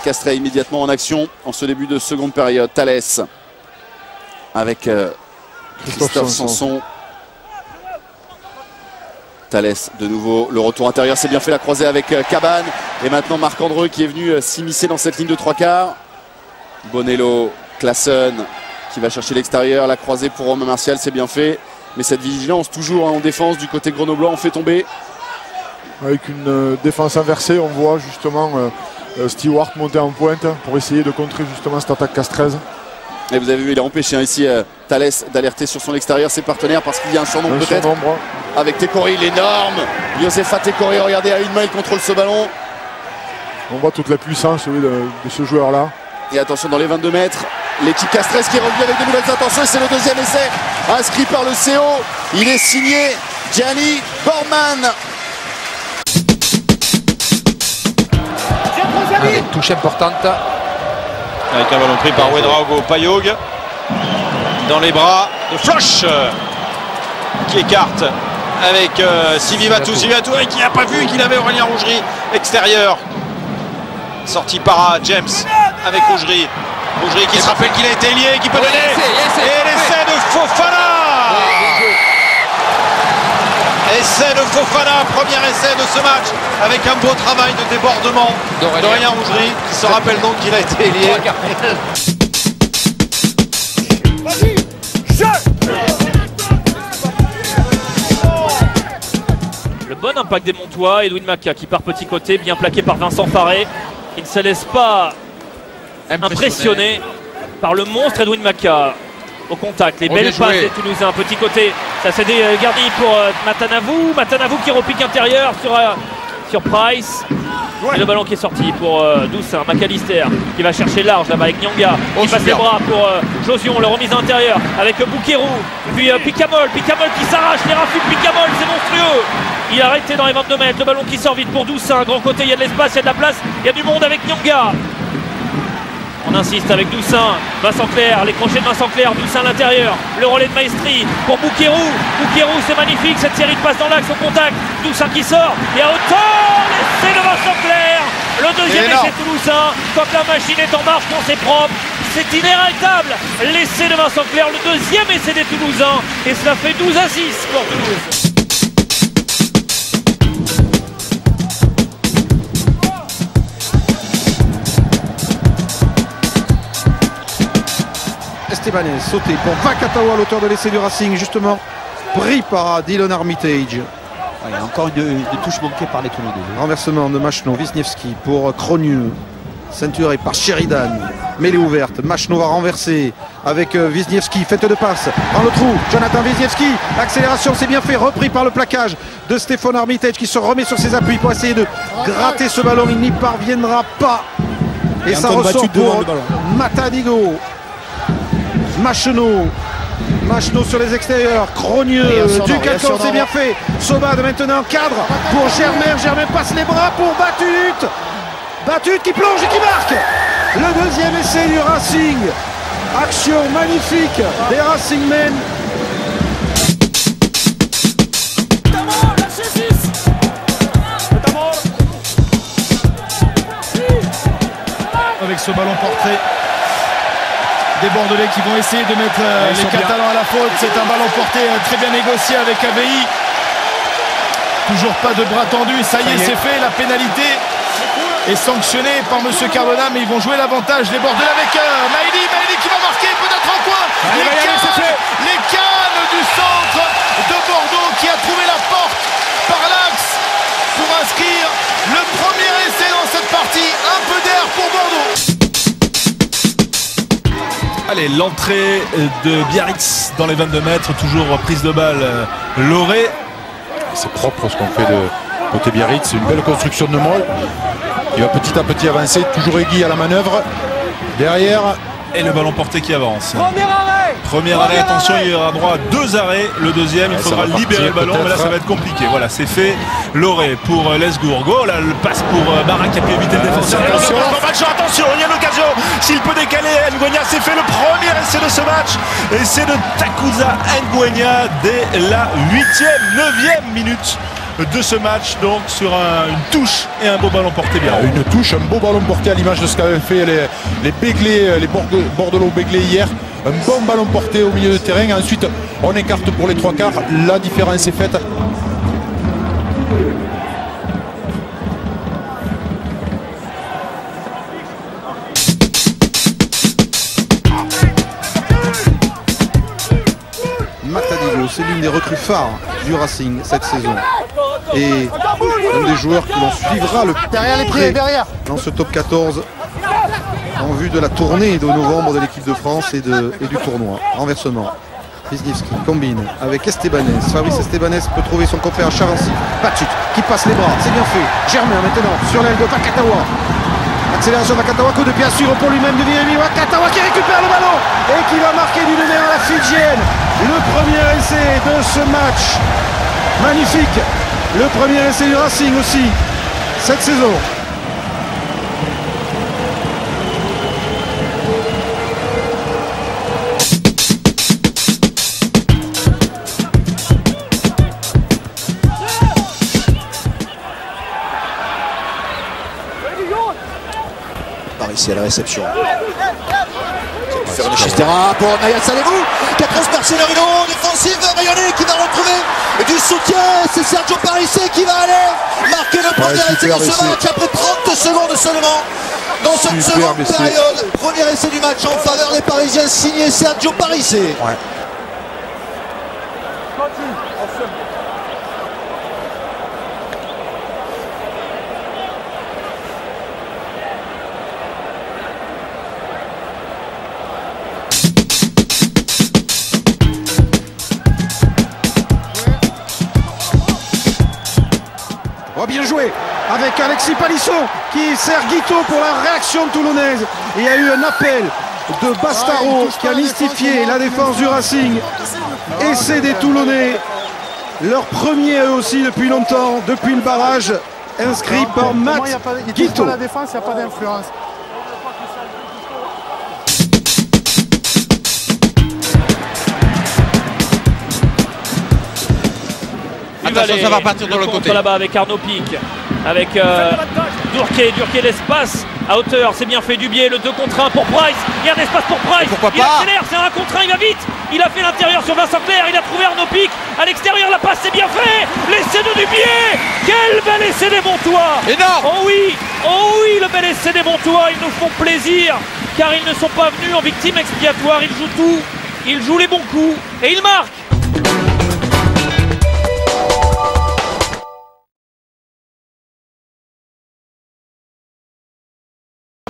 Castrais immédiatement en action en ce début de seconde période. Thalès avec Christophe Sanson. Thalès de nouveau, le retour intérieur, c'est bien fait, la croisée avec Cabane. Et maintenant Marc Andreu qui est venu s'immiscer dans cette ligne de 3 quarts. Bonello, Classen qui va chercher l'extérieur, la croisée pour Romain Martial, c'est bien fait. Mais cette vigilance toujours en défense du côté grenoblois, on fait tomber. Avec une défense inversée, on voit justement Stewart monter en pointe pour essayer de contrer justement cette attaque castraise. Et vous avez vu, il a empêché ici Thalès d'alerter sur son extérieur ses partenaires parce qu'il y a un surnombre peut-être. Avec Tekori, l'énorme Yosefa Tekori, regardez, à une main il contrôle ce ballon. On voit toute la puissance de ce joueur-là. Et attention dans les 22 mètres, l'équipe castraise qui revient avec de nouvelles intentions. Et c'est le deuxième essai inscrit par le CO. Il est signé Gianni Borman. Avec une touche importante. Avec un ballon pris par Ouedraogo Payog. Dans les bras de Floch qui écarte avec Sivivatou et qui n'a pas vu qu'il avait Aurélien Rougerie extérieur. Sorti par James avec Rougerie. Rougerie qui se rappelle qu'il a été lié, qui peut donner. Et l'essai de Fofana. Essai de Fofana, premier essai de ce match avec un beau travail de débordement d'Aurélien Rougerie qui se rappelle donc qu'il a été lié. Le bon impact des Montois, Edwin Maka qui part petit côté, bien plaqué par Vincent Faré. Il ne se laisse pas impressionner par le monstre Edwin Maka. Au contact, les belles passes des Toulousains, petit côté, ça s'est garni pour Matanavou qui repique intérieur sur Price. Et le ballon qui est sorti pour Doussin, McAllister qui va chercher large là-bas avec Nyanga qui passe les bras pour Josion, le remise intérieur avec Bouquerou, puis Picamol qui s'arrache, les raffus de Picamol, c'est monstrueux. Il a arrêté dans les 22 mètres, le ballon qui sort vite pour Doussin, grand côté, il y a de l'espace, il y a de la place, il y a du monde avec Nyanga. On insiste avec Doussin, Vincent Clerc, les crochets de Vincent Clerc, Doussin à l'intérieur, le relais de Maestri pour Bouquerou, c'est magnifique, cette série de passes dans l'axe au contact, Doussin qui sort, et à hauteur, l'essai de Vincent Clerc, le deuxième essai toulousain, quand la machine est en marche, quand c'est propre, c'est inarrêtable, l'essai de Vincent Clerc, le deuxième essai des Toulousains, et cela fait 12-6 pour Toulouse. Estebanez sauté pour Vakatawa à l'auteur de l'essai du Racing, justement pris par Dylan Armitage. Il y a encore une touche manquée par les Toulouse. Renversement de Machno, Wisniewski pour Cronieux, ceinturé par Sheridan, mêlée ouverte, Machno va renverser avec Wisniewski, fête de passe dans le trou, Jonathan Wisniewski, accélération, c'est bien fait, repris par le plaquage de Stéphane Armitage qui se remet sur ses appuis pour essayer de gratter ce ballon, il n'y parviendra pas et ça ressort pour Matadigo. Machno sur les extérieurs, Cronieux, du 14, c'est bien fait. Sobad maintenant cadre pour Germain passe les bras pour Batut qui plonge et qui marque. Le deuxième essai du Racing. Action magnifique des Racingmen. Avec ce ballon porté. Des Bordelais qui vont essayer de mettre les Catalans à la faute. C'est un ballon porté très bien négocié avec ABI. Toujours pas de bras tendus. Ça y est, c'est fait. La pénalité est sanctionnée par M. Cardona, mais ils vont jouer l'avantage. Les Bordelais avec Maïli qui va marquer peut-être en coin. Les Cannes du centre de Bordeaux qui a trouvé la porte par l'axe pour inscrire le premier essai dans cette partie. Un peu d'air pour Bordeaux. Allez, l'entrée de Biarritz dans les 22 mètres, toujours prise de balle Loré. C'est propre ce qu'on fait de côté Biarritz, c'est une belle construction de molle. Il va petit à petit avancer, toujours Egui à la manœuvre. Derrière. Et le ballon porté qui avance. Premier arrêt, attention, il y aura droit à 2 arrêts. Le deuxième, il faudra libérer le ballon, mais là ça va être compliqué. Voilà, c'est fait. Loré pour Lesgourg. Là, le passe pour Barak qui a pu éviter le défenseur. Attention, il y a l'occasion. S'il peut décaler, Nguenia, c'est fait le premier essai de ce match. Essai de Takuza Nguenia dès la 8e, 9e minute de ce match, donc sur une touche et un beau ballon porté bien. Une touche, un beau ballon porté à l'image de ce qu'avaient fait les Béglés, les Bordelot-Béglés hier. Un bon ballon porté au milieu de terrain. Ensuite, on écarte pour les 3/4. La différence est faite. Matadigo, c'est l'une des recrues phares du Racing cette saison. Et un des joueurs que l'on suivra le près dans ce top 14 en vue de la tournée de novembre de l'équipe de France et du tournoi. Renversement. Wisniewski combine avec Estebanez. Fabrice Estebanez peut trouver son copain Chavancy. Patut qui passe les bras, c'est bien fait. Germain maintenant sur l'aile de Wakatawa. Accélération de Wakatawa, coup de pied à suivre pour lui-même de Virimi. Wakatawa qui récupère le ballon et qui va marquer d'une manière à la Fidjienne. Le premier essai de ce match. Magnifique. Le premier essai du Racing aussi cette saison. Ici à la réception. Faire une Chistera pour Nayat Salevou qui a transpercé le rideau défensif. Mayonnet qui va retrouver du soutien. C'est Sergio Parisse qui va aller marquer le premier essai de ce match après 30 secondes seulement. Dans cette seconde période, premier essai du match en faveur des Parisiens signé Sergio Parisse. Ouais. Bien joué avec Alexis Palisson qui sert Guito pour la réaction toulonnaise. Il y a eu un appel de Bastaro qui a mystifié la défense du Racing. Essai des Toulonnais, leur premier eux aussi depuis longtemps, depuis le barrage, inscrit par Matt Guito. La défense, il n'y a pas d'influence. Attention, ça va partir de l'autre côté. Là-bas avec Arnaud Pic, avec Durquet l'espace à hauteur, c'est bien fait du biais, le 2 contre 1 pour Price. Il y a un espace pour Price. Pourquoi il accélère, c'est un contre 1, il va vite. Il a fait l'intérieur sur Vincent Clerc, il a trouvé Arnaud Pic à l'extérieur, la passe c'est bien fait. L'essai de Dubié, quel bel essai des Montois. Énorme. Oh oui, le bel essai des Montois, ils nous font plaisir car ils ne sont pas venus en victime expiatoire, ils jouent tout, ils jouent les bons coups et ils marquent.